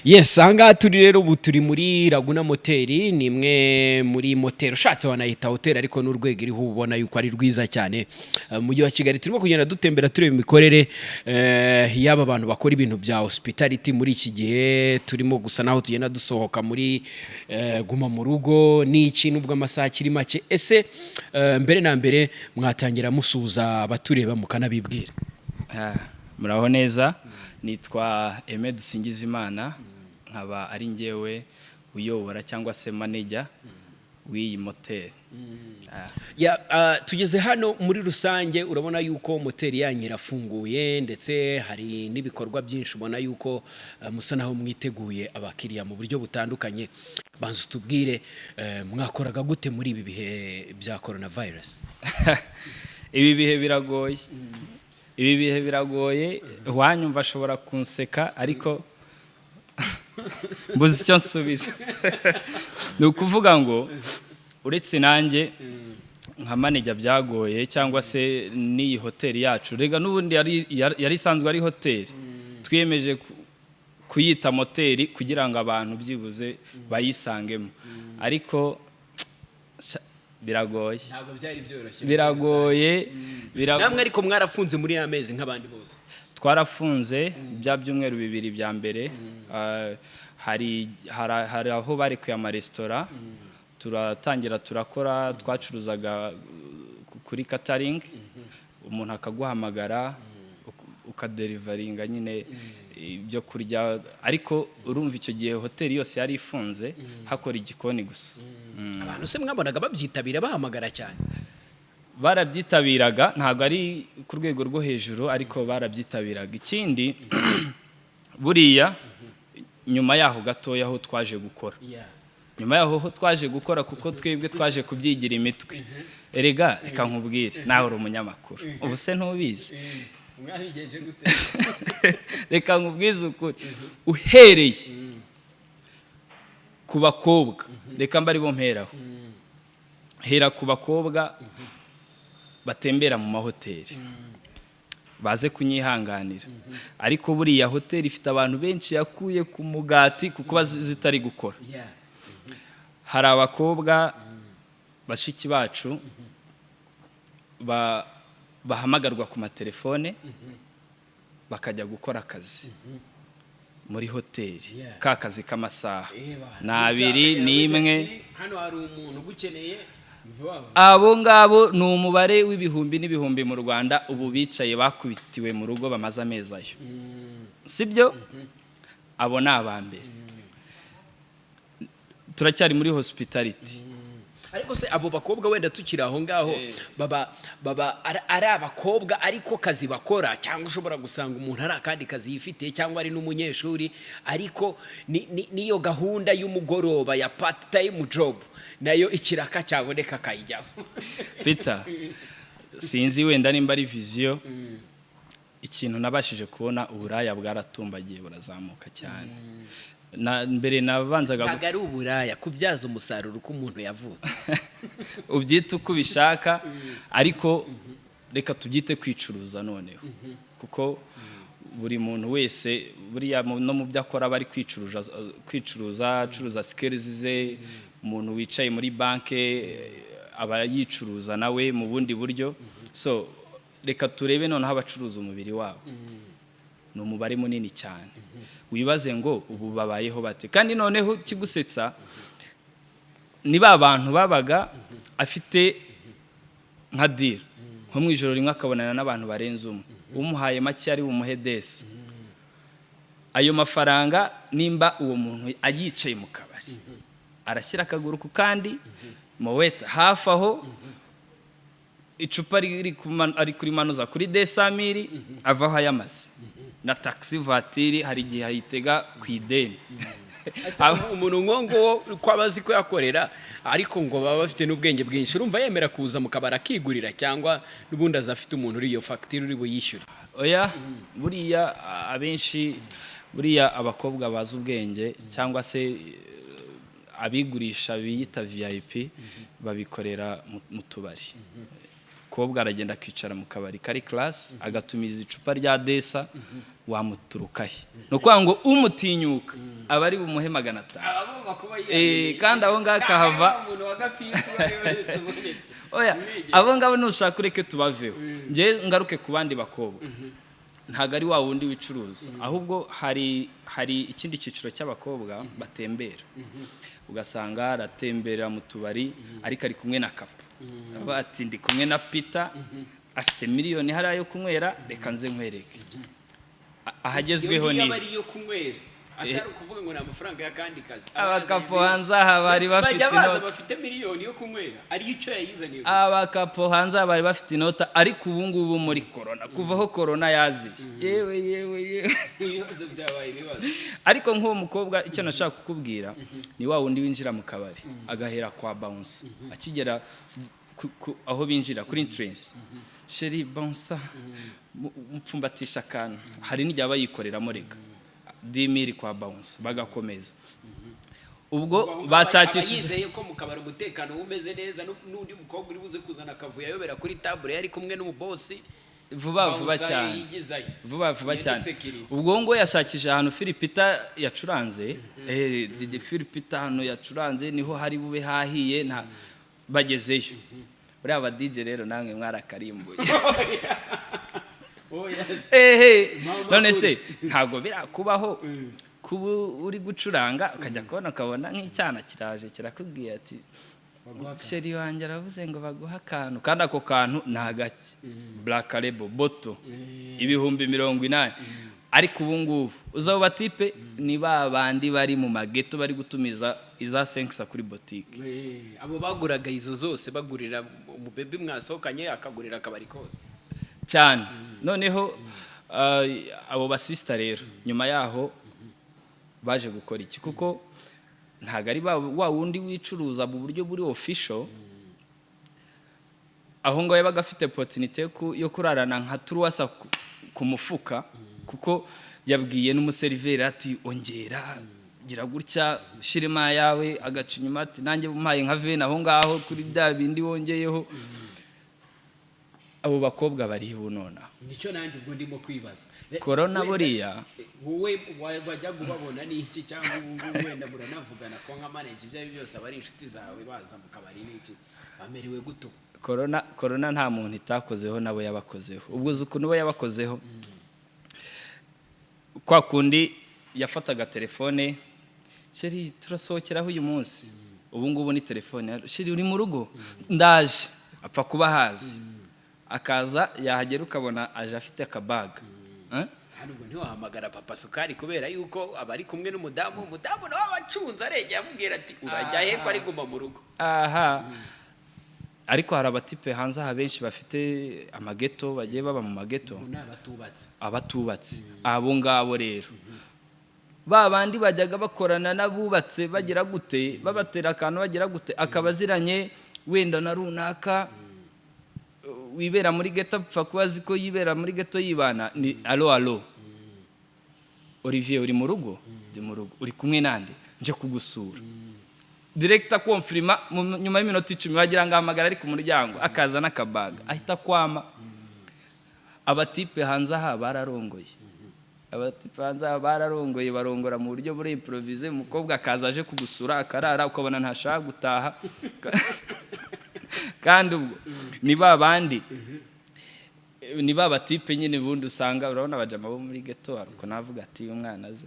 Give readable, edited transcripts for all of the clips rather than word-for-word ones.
Yes, ahangaha turi rero ubu turi muri Laguna Moteri, ni imwe muri moteri ushatse wanayita hoteli ariko n'urwego iriho ubona yuko ari rwiza cyane. Mu mujyi wa Kigali turimo kugenda dutembera tureba imikorere y'aba bantu bakora ibintu bya hospitality muri iki gihe. Turimo gusa naho tugenda dusohoka muri guma mu rugo n'iki nubwo amasaha kiri make. Ese mbere na mbere mwatangira musuza abatureba mukanabibwira. Muraho neza, nitwa Aime Dusingizimana, nkaba ari njyewe uyobora cyangwa se manager w'iyi moteri. Tugeze hano muri rusange urabona yuko moteri yanyu irafunguye ndetse hari n'ibikorwa byinshi ubona yuko musa naho mwiteguye abakiriya mu buryo butandukanye. Banza tubwire mwakoraga gute muri ibi bihe bya coronavirus? Ibi bihe biragoye. Ibi bihe biragoye, wanyumva ashobora kunseka ariko mbuze icyo nsubiza. Ni ukuvuga ngo uretse nanjye nka manager byagoye cyangwa se n'iyi hoteli yacu, rega n'ubundi yari isanzwe ari hoteli, twiyemeje kuyita moteri kugira ngo abantu byibuze bayisangemo, ariko biragoye. Ntabwo byari byoroshye. Biragoye. Namwe ariko mwarafunze muri amezi nk'abandi bose. Twarafunze bya byumweru bibiri bya mbere. Hari aho barekuye amaresitora, turatangira turakora, twacuruzaga kuri catering, umuntu akaguhamagara ukaderivaringa nyine ibyo kurya, ariko urumva icyo gihe hoteli yose yari ifunze, hakora igikoni gusa. Abantu se mwabonaga babyitabira bahamagara cyane? Barabyitabiraga, ntabwo ari ku rwego rwo hejuru ariko barabyitabiraga. Ikindi buriya nyuma yaho gatoya aho twaje gukora, nyuma yaho twaje gukora kuko twebwe twaje kubyigira imitwe. Erega reka nkubwire, nawe uri umunyamakuru, ubu se ntubizi? Mwabigenje gute? Reka nkubwize ukuri, uhereye ku bakobwa, reka mbari bo mperaho, hera ku bakobwa batembera mu mahoteli, baze kunyihanganira, ariko buriya hoteli ifite abantu benshi yakuye ku mugati kuko zitari gukora. Hari abakobwa bashiki bacu bahamagarwa ku matelefone bakajya gukora akazi muri hoteli, ka kazi k'amasaha n'abiri n'imwe. Hano hari umuntu ugukeneye. Abo ngabo ni umubare w'ibihumbi n'ibihumbi mu Rwanda ubu bicaye bakubitiwe mu rugo bamaze amezi ayo, sibyo? Abo ni abambere. Turacyari muri hospitality. Ariko se abo bakobwa wenda tukiri aho ngaho baba ari abakobwa ariko kazi bakora, cyangwa ushobora gusanga umuntu ari akandi kazi yifite cyangwa ari n'umunyeshuri, ariko niyo gahunda y'umugoroba ya part time job nayo ikiraka cyaboneka kayijyaho. Peter, sinzi wenda nimba ari vision, ikintu nabashije kubona uburaya bwaratumbagiye burazamuka cyane. Mbere nabanzaga ntabwo ari uburaya, kubyaza umusaruro uko umuntu yavutse. Ubyita uko ubishaka, ariko reka tubyite kwicuruza noneho, kuko buri muntu wese buriya no mu byo akora bari kwicuruza, acuruza skills ze. Umuntu wicaye muri banke aba yicuruza nawe mu bundi buryo. So reka turebe noneho abacuruza umubiri wabo, ni umubare munini cyane. Wibaze ngo ubu babayeho bate? Kandi noneho kigusetsa ni ba bantu babaga afite nka deal nko mu ijoro rimwe akabonana n'abantu barenze umwe, umuhaye make ari bumuhe desi. Ayo mafaranga nimba uwo muntu ayicaye mu kabari, arashyira akaguru ku kandi moweta hafi aho, icupa ari kuri manuza kuri 200,000 avaho ayamaze, na taxi voiture hari igihe ayitega ku ideni. Umuntu ngongo ko abazi ko yakorera ariko ngo baba bafite n'ubwenge bwinshi, urumva yemera kuza mu kabara kigurira cyangwa n'ubundi azafite umuntu uri iyo facture uri buyishyure? Oya, buriya abenshi, buriya abakobwa bazi ubwenge cyangwa se abigurisha biyita VIP babikorera mu tubari. Kobwa aragenda akicara mu kabari kari class, agatumiza icupa rya desa wamuturukahe no kwa ngo umutinyuka aba ari bumuhe 500 kandi aho ngaka hava oya abo ngabo nushaka ureke tubaveho nge ngaruke ku bandi bakobwa ntago ari wa wundi wicuruza ahubwo hari ikindi ciciro cy'abakobwa batembera ugasanga aratembera mu tubari ariko ari kumwe na kapo bati ndi kumwe na Peter afite miliyoni hariya yo kunywera reka nze nkwereke ahagezweho ni abari yo kunywera atari kuvuga ngo na amafaranga ya kandi kazi abakapo hanze aha bari bafite inota bafite miliyoni yo kunywera ari icyo yayizaniye abakapo hanze bari bafite inota ariko ubu ngubu muri corona kuvaho corona yaziye yewe ibibazo byabaye ibibazo ariko nk'uwo mukobwa icyo nashaka kukubwira ni wa wundi winjira mu kabari agahera kwa bounce akigera aho binjira kuri entrance chérie bounce mpfumbatisha kana hari n'ijya bayikoreramo rega 10,000 kwa bounce bagakomeza ubwo bashakishije ko mu kabari umutekano umeze neza n'undi mukobwa uri buze kuzana akavuyo ayobera kuri table yari kumwe n'umubosi vuba cyane ubwo ngo yashakije ahantu Philipita yacuranze DJ Philipita hano yacuranze niho hari bube hahiye nta bagezeyo uriya ba DJ rero namwe mwarakarimbuye none se ntago birakubaho kuba uri gucuranga ukajya ukabona nk'icyana kiraje kirakubwiye ati sheri wanjye aravuze ngo baguha akantu kandi ako kantu ntagake Black Label Boto 80,000 ariko ubu ngubu uzabo batipe ni babandi bari mu mageto bari gutumiza iza 5 kuri boutique abo baguraga izo zose bagurira umubebe mwasokanye akagurira akabari kose cyane noneho abo basista rero nyuma yaho baje gukora iki kuko ntago ari wa wundi wicuruza mu buryo buri official aho ngo yabaga afite opportunity yo kurarana nka turuwasa ku mufuka kuko yabwiye n'umuseriveri ati ongera gira gutya shirima yawe agaca inyuma ati nanjye bumpaye nka vena aho ngaho kuri bya bindi wongeyeho abo bakobwa bari bunona nicyo nanjye ubwo ndimo kwibaza corona buriya wowe wajya kubabona ni iki cyangwa wenda muranavugana ko nka manager ibyo byose abari inshuti zawe baza mu kabari n'iki bamerewe guto corona nta muntu itakozeho nabo yabakozeho ubwo zuko nubo yabakozeho kwa kundi yafataga telefone sheri turasohokeraho uyu munsi ubu ngubu ni telefone sheri uri mu rugo ndaje apfa kuba hazi akaza yahagera ukabona aje afite akabaga nubwo ntiwahamagara papa Sukari kubera yuko abari kumwe n'umudamu nawe abacunze arege amubwira ati urajya he ko ari guma mu rugo ariko hari abatipe hanze aha benshi bafite amageto bagiye baba mu mageto abatubatse abo ngabo rero babandi bajyaga bakorana nabubatse bagira gute babatera akantu bagira gute akabaziranye wenda na runaka wibera muri geto apfa kubazi ko yibera muri geto yibana ni alo Olivier uri mu rugo ndi mu rugo uri kumwe nande nje kugusura director confirma nyuma y'iminota 10 wagira ngo ahamagara ari ku muryango akaza n'akabaga ahita kwama abatipe hanze aha bararongoye barongora mu buryo buri improvise umukobwa akaza aje kugusura akarara ukabona ntashaka gutaha kandi ubwo ni babandi ni babatipe nyine bundi usanga urabona abajama bo muri geto ariko navuga ati umwana ze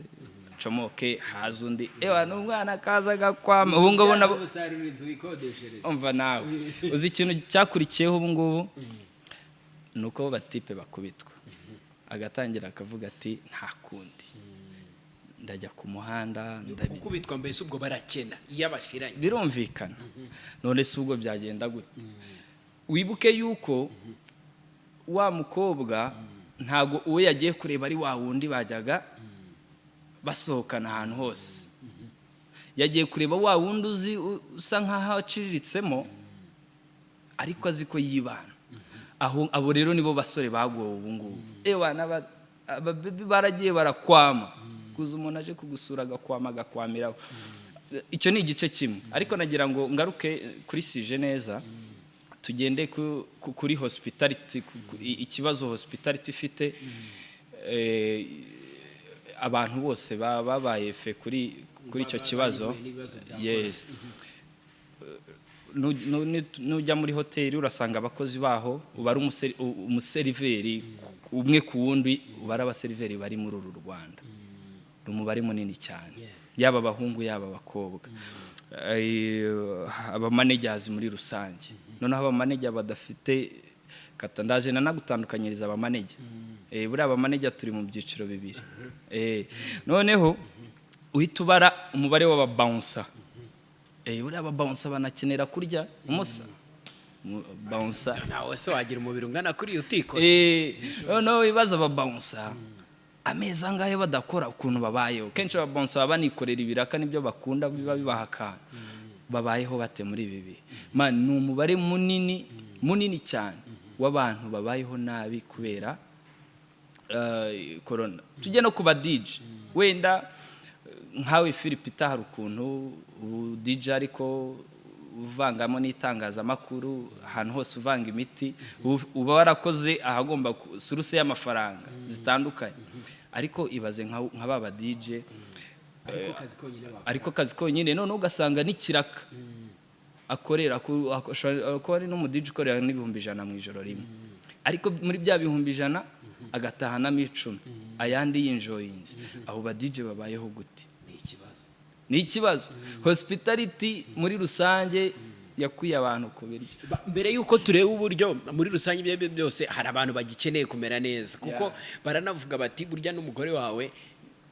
comoke hazundi n'umwana kaza gakwama ubu ngo bona umva nawe uzi ikintu cyakurikiyeho ubu ngubu nuko batipe bakubitwa agatangira akavuga ati nta kundi ndajya ku muhanda kubitwa mbese ubwo barakena yabashiranye birumvikana none se ubwo byagenda gute wibuke yuko wa mukobwa ntago uwe yagiye kureba ari wa wundi bajyaga basohokana ahantu hose yagiye kureba wa wundi uzi usa nkaho aciritsemo ariko azi ko yibana aho abo rero nibo basore bagowe ubu ngubu ababebi baragiye barakwama kuza umuntu aje kugusura agakwama agakwamiraho icyo ni igice kimwe ariko nagira ngo ngaruke kuri sije neza tugende kuri hospitality ikibazo hospitality ifite abantu bose babaye fe kuri icyo kibazo. Yes. Nujya muri hoteli urasanga abakozi baho uba ari umuseriveri umwe ku wundi, uba ari abaseriveri bari muri uru Rwanda, umubare munini cyane, yaba abahungu yaba abakobwa, abamanagers muri rusange. Noneho abamanagers badafite katandaje nanagutandukanyiriza abamanagers, buri abamanagers turi mu byiciro bibiri. Noneho uhita ubara umubare w'ababouncer. Buri ababouncer banakenera kurya umusa bouncer nawe se wagira umubiri ungana kuri utiko. No ibibazo ababouncer ameza ngahe badakora ukuntu babayeho. Kenshi ababouncer banikorera ibiraka nibyo bakunda biba bibahaka, babayeho bate muri bibi. Man ni umubare munini cyane w'abantu babayeho nabi kubera corona. Tujye no kuba DJ, wenda nkawe Philipita hari ukuntu DJ ariko uvangamo n'itangazamakuru, ahantu hose uvanga imiti, uba warakoze ahagomba suruse y'amafaranga zitandukanye. Ariko ibaze nka baba DJ ariko kazi konyine, none ugasanga n'ikiraka akorera ko ari no mu DJ ukorera n'100 mu ijoro rimwe, ariko muri bya 100 agatahana 10 ayandi y'injoyinzi. Aho ba DJ babayeho gute? Ni ikibazo. Hospitality muri rusange yakuye abantu ku biryo. Mbere yuko tureba uburyo muri rusange ibyo byose hari abantu bagikeneye kumera neza, kuko baranavuga bati burya n'umugore wawe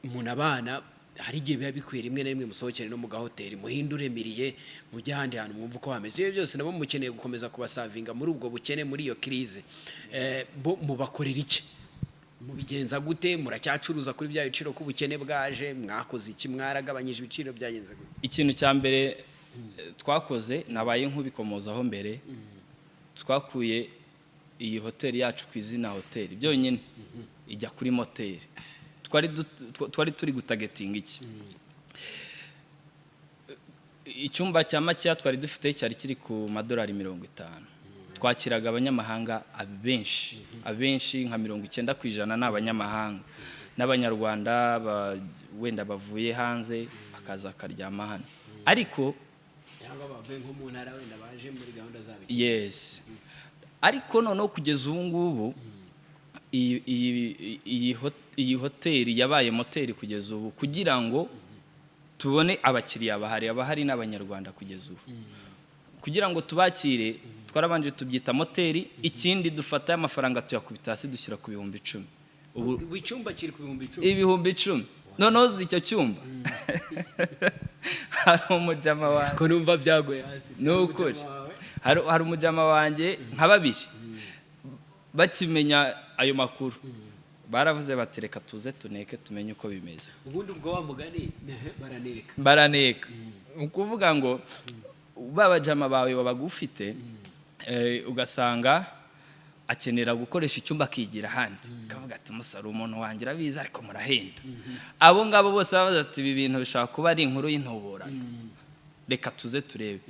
umuntu abana hari igihe biba bikwira rimwe na rimwe musohokere no mu gahoteli muhindure miriye mujye ahandi hantu mwumva uko hameze. Ibyo byose nabo mukeneye gukomeza kubasavinga muri ubwo bukene, muri iyo crise. Bo mubakorera iki? Mubigenza gute? Muracyacuruza kuri bya biciro k'ubukene bwaje? Mwakoze iki? Mwaragabanyije ibiciro byagenze gute? Ikintu cya mbere twakoze nabaye nk'ubikomozaho mbere, twakuye iyi hoteli yacu ku izina hoteli byonyine ijya kuri moteri. Twari turi gutagetinga iki? Icyumba cya Makiya twari dufite cyari kiri ku madolari 50. Twakiraga abanyamahanga abenshi nka 90% n'abanyamahanga, n'abanyarwanda wenda bavuye hanze akaza akaryama hano, ariko cyangwa bavuye nko mu ntara wenda baje muri gahunda zabo. Yes. Ariko noneho kugeza ubu ngubu iyi hoteli yabaye moteri kugeza ubu, kugira ngo tubone abakiriya abahari n'abanyarwanda kugeza ubu. Kugira ngo tubakire twarabanje tubyita moteri. Ikindi dufata amafaranga tuyakubita hasi dushyira ku 10,000. Ubu icyumba kiri ku 10,000. 10,000. Noneho icyo cyumba hari umujama wanjye ko numva byagoye hasi. Nuko hari umujama wanjye nka babiri bakimenya ayo makuru baravuze batereka tuze tuneke tumenye uko bimeze. Ubundi ubwo wa mugani baraneka. Ukuvuga ngo babajama bawe babagufite, ugasanga akenera gukoresha icyumba akigira handi, kavuga ati musaro umuntu wanjye rabiza ariko murahenda. Abo ngabo bose babaza ati ibi bintu bishaka kuba ari inkuru y'intoborano, reka tuze turebe.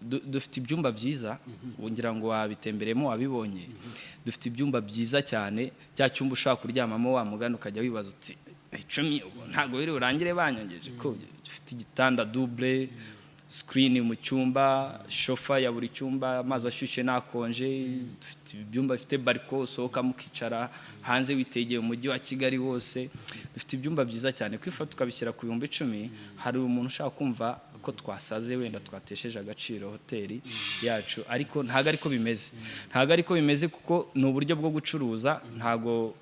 Dufite ibyumba byiza, wongira ngo wabitemberemo wabibonye. Dufite ibyumba byiza cyane, cya cyumba ushaka kuryamamo wa muganda ukajya wibaza uti 10 ntago biri urangire banyongeje ko. Dufite igitanda double, screen mu cyumba, shofa ya buri cyumba, amazi ashyushye nakonje. Dufite ibyumba bifite balcon sohoka mukicara hanze witegeye umujyi wa Kigali wose. Dufite ibyumba byiza cyane, kwifata tukabishyira ku 10,000. Hari umuntu ushaka kumva ko twasaze wenda twatesheje agaciro hoteli yacu, ariko ntago ariko bimeze, kuko ni uburyo bwo gucuruza. Ntago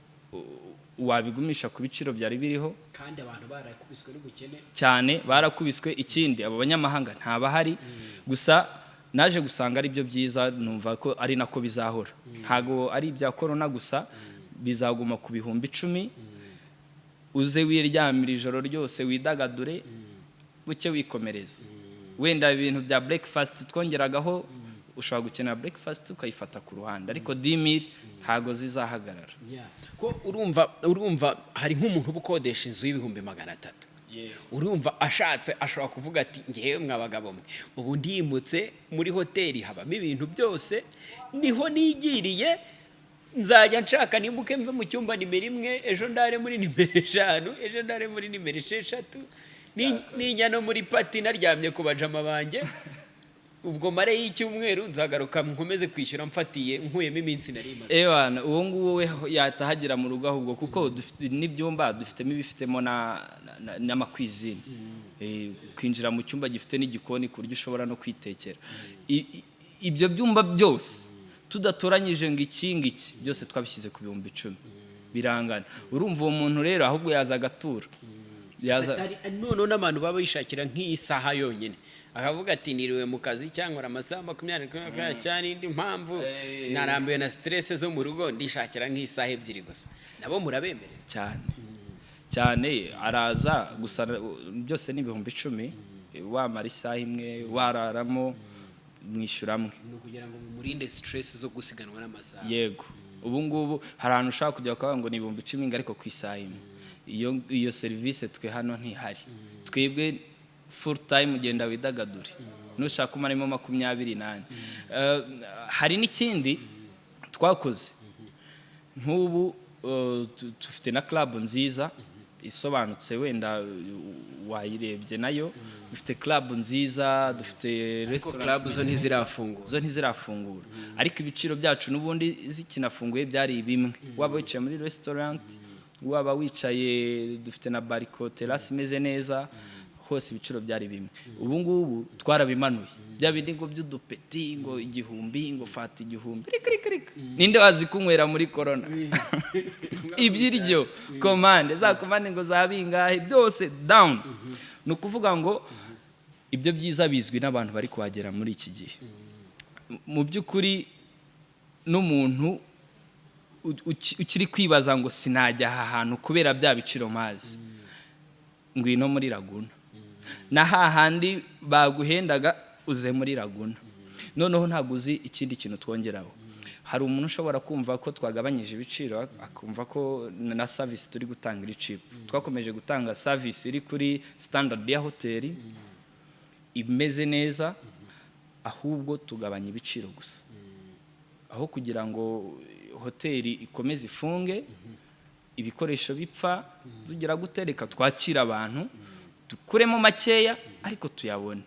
wabigumisha ku biciro byari biriho, kandi abantu barakubiswe n'ubukene cyane, barakubiswe. Ikindi abo banyamahanga ntabahari, gusa naje gusanga ari byo byiza, numva ko ari nako bizahora. Ntago ari ibya corona gusa, bizaguma ku 10,000. Uze wiryamira ijoro ryose widagadure, buke wikomereza. Wenda ibintu bya breakfast twongeragaho, ushobora gukenera breakfast ukayifata ku ruhande, ariko 10,000 ntago zizahagarara. Ko urumva hari nk'umuntu ubukodesha inzu y'300,000. Urumva ashatse ashobora kuvuga ati ngiye mwabagabo mwe ubu ndimutse muri hoteli habamo ibintu byose, niho nigiriye nzajya nshaka nimbuke mve mu cyumba nimero 1 ejo ndare muri nimero 5 ejo ndare muri nimero 6 ninya no muri pati naryamye ku bajama banjye ubwo mare y'icyumweru nzagaruka nkomeze kwishyura mfatiye nkuyemo iminsi nari imaze ewana uwo nguwo we yatahagira mu rugo ahubwo kuko dufite n'ibyumba dufitemo ibifitemo n'amakwizine kwinjira mu cyumba gifite n'igikoni ku buryo ushobora no kwitekera ibyo byumba byose tudatoranyije ngo iki byose twabishyize ku 10,000 birangana urumva uwo muntu rero ahubwo yaza agatura none n'abantu baba bishakira nk'isaha yonyine akavuga ati niriwe mu kazi cyangwa amasaha 20 cyane indi mpamvu narambiwe na stress zo mu rugo ndishakira nk'isaha 2 gusa nabo murabemerera cyane araza gusa byose ni 10,000 wamara isaha imwe wararamo mwishyuramwe no kugira ngo murinde stress zo gusiganwa n'amasaha yego ubu ngubu hari ahantu ushaka kujya kwa ngo ni 10,000 ariko ku isaha imwe iyo service twe hano ntihari twebwe full time ugenda widagadure nushaka umarimo 28 hari n'ikindi twakoze nk'ubu dufite na club nziza isobanutse wenda wayirebye nayo dufite club nziza dufite restaurant zo ntizirafungura ariko ibiciro byacu n'ubundi zikinafunguye byari bimwe waba wicaye muri restaurant waba wicaye dufite na bariko terrasse imeze neza hose ibiciro byari bimwe ubu ngubu twarabimanuye bya bindi ngo by'udupeti ngo 1,000 ngo fata 1,000 ninde wazi kunywera muri corona ibyiryo commande za commande ngo zabingahe byose down no kuvuga ngo ibyo byiza bizwi n'abantu bari kuhagera muri iki gihe mu by'ukuri n'umuntu ukiri kwibaza ngo sinajya aha hantu kubera bya biciro mazi ngwino muri Laguna na hahandi baguhendaga uze muri Laguna noneho ntabwo uzi ikindi kintu twongeraho hari umuntu ushobora kumva ko twagabanyije ibiciro akumva ko na service turi gutanga iri cheap twakomeje gutanga service iri kuri standard ya hoteli imeze neza ahubwo tugabanya ibiciro gusa aho kugira ngo hoteli ikomeze ifunge ibikoresho bipfa tugira gutereka twakira abantu dukuremo makeya ariko tuyabone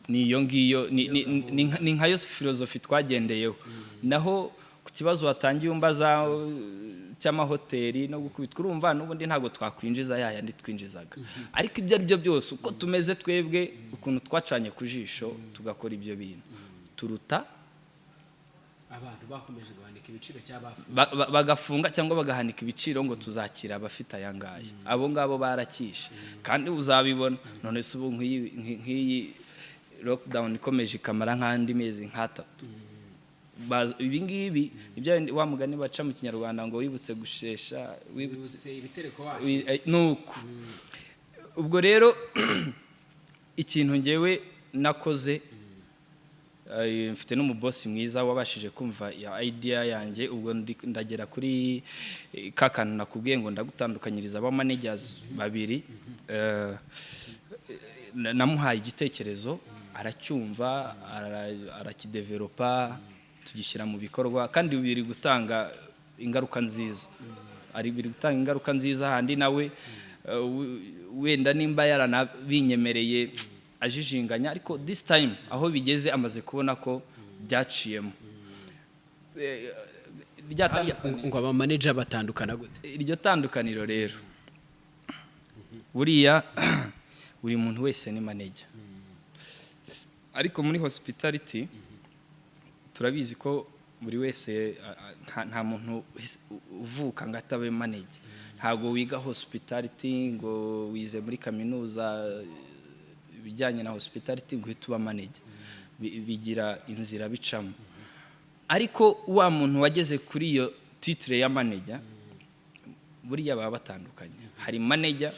niyo ngiyo ni nkayo philosophy twagendeyeho naho ku kibazo watangiye umbaza cy'amahoteli no gukubitwa urumva n'ubundi ntago twakwinjiza yandi twinjizaga ariko ibyo ari byo byose uko tumeze twebwe ukuntu twacanye ku jisho tugakora ibyo bintu turuta abantu bakomeje guhanika ibiciro bagafunga cyangwa bagahanika ibiciro ngo tuzakira abafite ayangaya abo ngabo barakishe kandi uzabibona none se ubu nk'iyi lockdown ikomeje ikamara nk'andi mezi nk'atatu ibi ngibi ibyo wa mugani baca mu kinyarwanda ngo wibutse gushesha wibutse ibitereko nuko ubwo rero ikintu ngewe nakoze mfite n'umubosi mwiza wabashije kumva ya idea yanjye ubwo ndagera kuri kakana nakubwiye ngo ndagutandukanyiriza aba managers babiri namuhaye igitekerezo aracyumva arakidevelopa tugishyira mu bikorwa kandi biri gutanga ingaruka nziza biri gutanga ingaruka nziza handi nawe wenda nimba yaranabinyemereye ajijinganya ariko this time aho bigeze amaze kubona ko byaciyemo ngo aba manager batandukana gute iryo tandukaniro rero buriya buri muntu wese ni manager ariko muri hospitality turabizi ko buri wese nta muntu uvuka ngo atabe manager ntago wiga hospitality ngo wize muri kaminuza bijyanye na hospitality ngo uhite uba manager bigira inzira bicamo ariko wa muntu wageze kuri iyo titre ya manager buriya baba batandukanye hari manager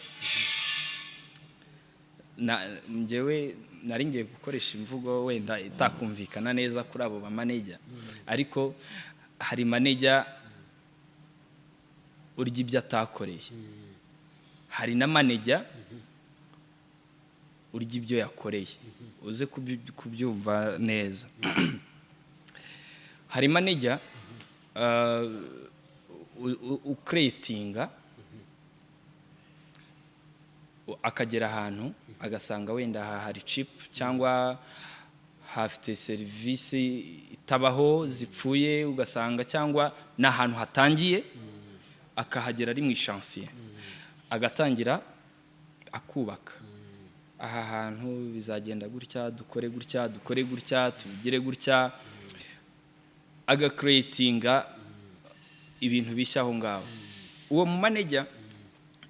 njyewe nari ngiye gukoresha imvugo wenda itakumvikana neza kuri abo ba manager ariko hari manager urya ibyo atakoreye hari na manager urya ibyo yakoreye uze kubyumva neza hari manager ukreatinga akagera ahantu agasanga wenda hari chip cyangwa hafite serivisi itabaho zipfuye ugasanga cyangwa n'ahantu hatangiye akahagera ari mu chantier agatangira akubaka aha hantu bizagenda gutya dukore gutya tugire gutya agacreatinga ibintu bishyaho ngaho uwo mu manager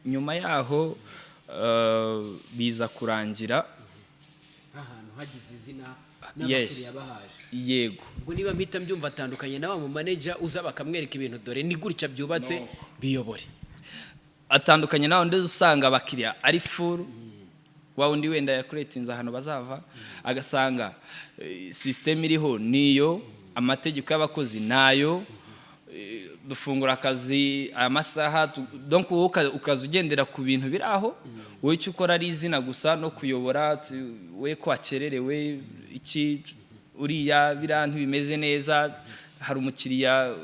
nyuma yaho biza kurangira ahantu hagize izina yes yego ubwo niba mpita mbyumva atandukanye nawe mu manager uza bakamwereka ibintu dore ni gutya byubatse biyobore atandukanye nawe ndeze usanga abakiriya ari full wa undi wenda yakuretinze ahantu bazava agasanga system iriho niyo amategeko y'abakozi nayo dufungura akazi amasaha donc ukaza ugendera ku bintu biraho wowe icyo ukora ari izina gusa no kuyobora we kwakererewe iki uriya birantu bimeze neza hari umukiriya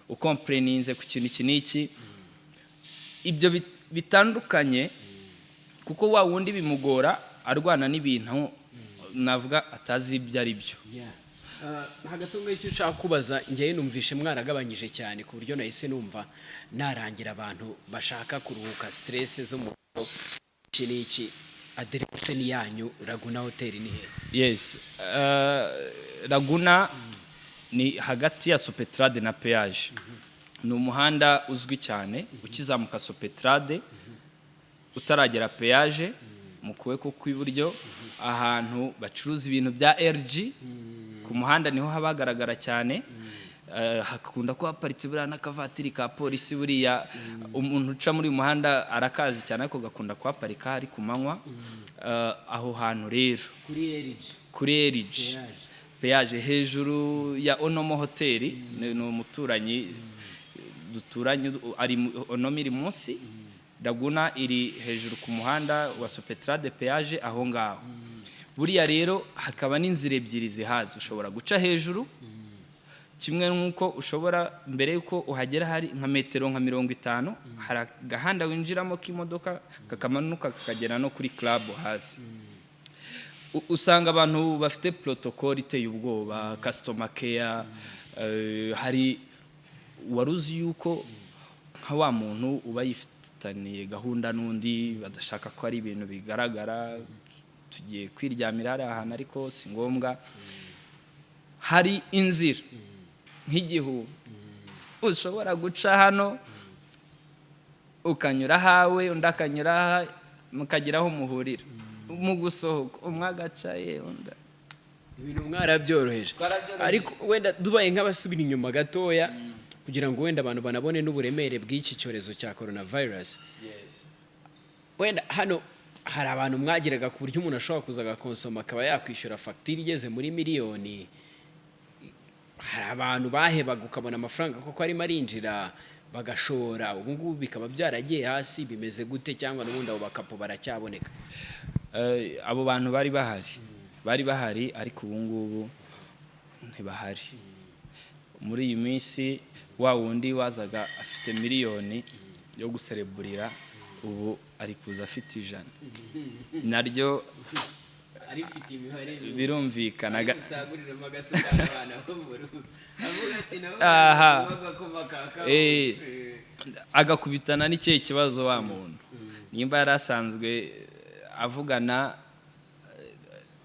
ukomplainize ku kintu kiniki ibyo bitandukanye kuko wa wundi bimugora arwana n'ibintu navuga atazi ibyo ari byo hagati y'icyo ushaka kubaza njyewe numvishe mwaragabanyije cyane ku buryo nahise numva narangira abantu bashaka kuruhuka stress zo mu iki aderese ni yanyu Laguna Hotel ni he? Yes Laguna ni hagati ya Sopetrade na Peage ni umuhanda uzwi cyane ukizamuka Sopetrade utaragera Peage mu kubeko kw'iburyo ahantu bacuruza ibintu bya LG ku muhanda niho habagaragara cyane hakunda ko haparitse buriya n'akavatiri ka polisi buriya umuntu uca muri muhanda arakazi cyane ariko gakunda kuhaparika hari ku manywa aho hantu rero kuri LG Peage hejuru ya Onomo Hotel ni umuturanyi duturanye ari Onomo iri munsi Laguna iri hejuru ku muhanda wa Sopetrade Peage aho ngaho buriya rero hakaba n'inzira ebyiri zihaza ushobora guca hejuru kimwe nuko ushobora mbere yuko uhagera hari nka metero nka 50 hari gahanda winjiramo k'imodoka kakamanuka kakagera no kuri club hasi usanga abantu bafite protocol iteye ubwoba customer care hari waruzi yuko nka wa muntu uba yifitaniye gahunda n'undi badashaka ko ari ibintu bigaragara tugiye kwiryamira ari ahantu ariko si ngombwa hari inzira nk'igihu ushobora guca hano ukanyura hawe undi akanyura mukagiraho muhurira mu gusohoka umwagacaye unda ibintu mwarabyoroheje ariko wenda dubaye nk'abasubira inyuma gatoya kugira ngo wenda abantu banabone n'uburemere bw'iki cyorezo cya coronavirus wenda hano hari abantu mwagiraga ku buryo umuntu ashobora kuza agakonsoma akaba yakwishyura fagitire igeze muri miliyoni hari abantu bahebaga ukabona amafaranga kuko arimo arinjira bagashora ubu ngubu bikaba byaragiye hasi bimeze gute cyangwa n'ubundi abo bakapo baracyaboneka abo bantu bari bahari ariko ubu ngubu ntibahari muri iyi minsi wa wundi wazaga afite miliyoni yo gusereburira ubu ari kuza afite 100 naryo arifite imibare birumvikana sagurira magasagana abana bo mu rugo avuga ati nabo agakubitana n'icyo kibazo wa muntu nimba yarasanzwe avugana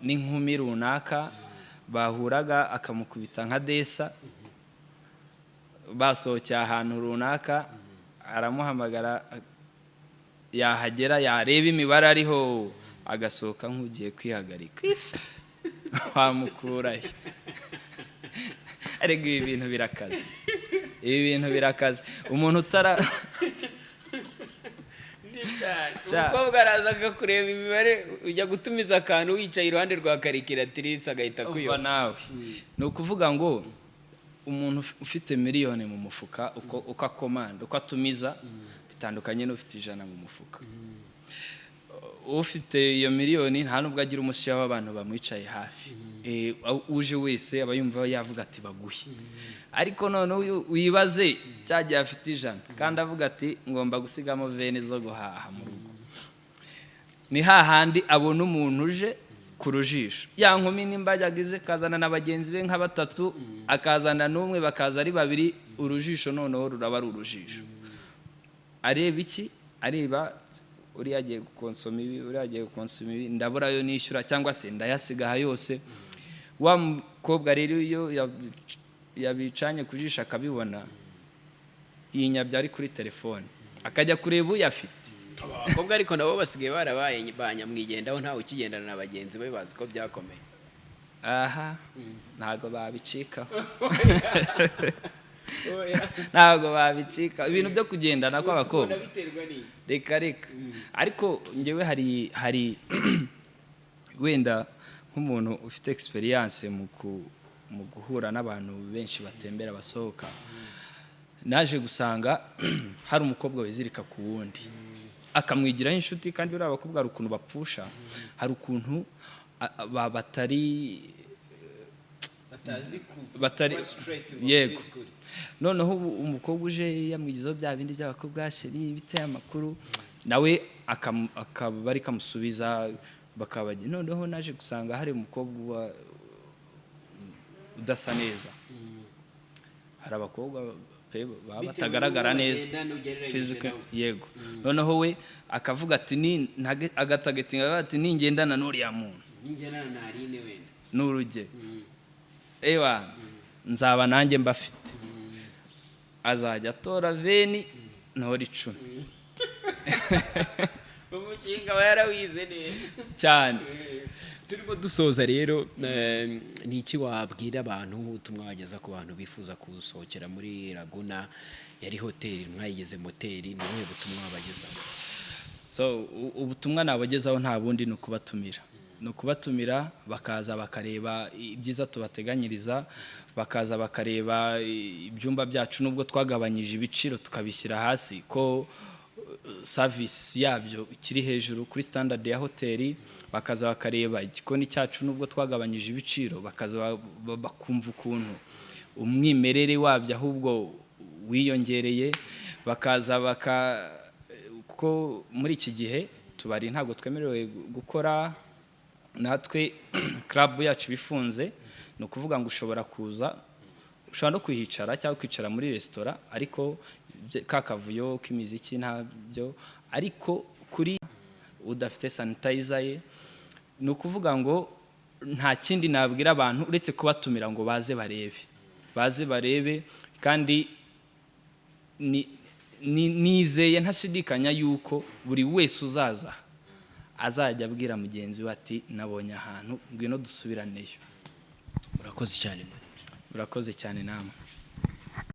n'inkumi runaka bahuraga akamukubita nka desa basohokeye ahantu runaka aramuhamagara yahagera yareba imibare ariho agasohoka nk'ugiye kwihagarika wamukurahe ariko ibi bintu birakaze umuntu utara umukobwa araza akakureba imibare ujya gutumiza akantu wicaye iruhande rwa karikiratirise agahita kuyo nawe ni ukuvuga ngo umuntu ufite miliyoni mu mufuka uko akomanda uko atumiza bitandukanye n'ufite 100 mu mufuka ufite iyo miliyoni nta nubwo agira umushyira w'abantu bamwicaye hafi uje wese aba yumva yavuga ati baguhe, ariko none wibaze cyagiye afite 100 kandi avuga ati ngomba gusigamo veni zo guhaha mu rugo, ni hahandi abona umuntu uje ku rujisho. Ya nkumi nimba yagize kazana na bagenzi be nka 3 akazana n'umwe bakaza ari 2, urujisho noneho ruraba ari urujisho. Areba iki? Areba uri yagiye gukonsoma ibi, uri yagiye gukonsoma ibi, ndabura yo nishyura cyangwa se ndayasigaha yose. Wa mukobwa rero iyo yabicanye kujisha akabibona, yinyabya ari kuri telefone akajya kureba uyafite. Abakobwa ariko nabo basigaye barabaye banyamwigendaho, ntawe ukigendana na bagenzi be, bazi ko byakomeye. Aha ntago babicikaho. Ntago babicika ibintu byo kugendana kw'abakobwa, reka ariko njyewe hari wenda nk'umuntu ufite experience mu guhura n'abantu benshi batembera basohoka, naje gusanga hari umukobwa wizirika ku wundi akamwigiraho inshuti, kandi buriya abakobwa hari ukuntu bapfusha, hari ukuntu batari yego. Noneho umukobwa uje yamwigizaho bya bindi by'abakobwa sheri biteye amakuru, nawe akaba ari kamusubiza bakabajya. Noneho naje gusanga hari umukobwa udasa neza, hari abakobwa batagaragara neza physical yego. Noneho we akavuga ati agatagetinga ati ningendana n'uriya muntu, ningendana na Aline wenda n'uruge ewa nzaba nanjye mbafite, azajya atora veni ntora 10. Umushinga warawize neza cyane. Turimo dusoza rero, ni iki wabwira abantu nk'ubutumwa wageza ku bantu bifuza kusohokera muri Laguna? Yari hoteli mwayigeze moteri, ni ubuhe butumwa wabagezaho? So ubutumwa nabagezaho nta bundi ni ukubatumira bakaza bakareba ibyiza tubateganyiriza, bakaza bakareba ibyumba byacu nubwo twagabanyije ibiciro tukabishyira hasi, ko service yabyo kiri hejuru kuri standard ya hoteli. Bakaza bakareba igikoni cyacu nubwo twagabanyije ibiciro, bakaza bakumva ukuntu umwimerere wabyo ahubwo wiyongereye. Bakaza ko muri iki gihe tubari ntabwo twemerewe gukora, natwe club yacu bifunze, no kuvuga ngo ushobora kuza, ushobora no kwihicara cyangwa kwicara muri restaurant, ariko kakavuyo k'imiziki ntabyo. Ariko kuri udafite sanitizer ye, no kuvuga ngo nta kindi nabwira abantu uretse kubatumira ngo baze barebe. Kandi nizeye ntashidikanya yuko buri wese uzaza azajya abwira mugenzi we ati nabonye ahantu ngwino dusubiraneyo. Murakoze cyane. Murakoze cyane namwe.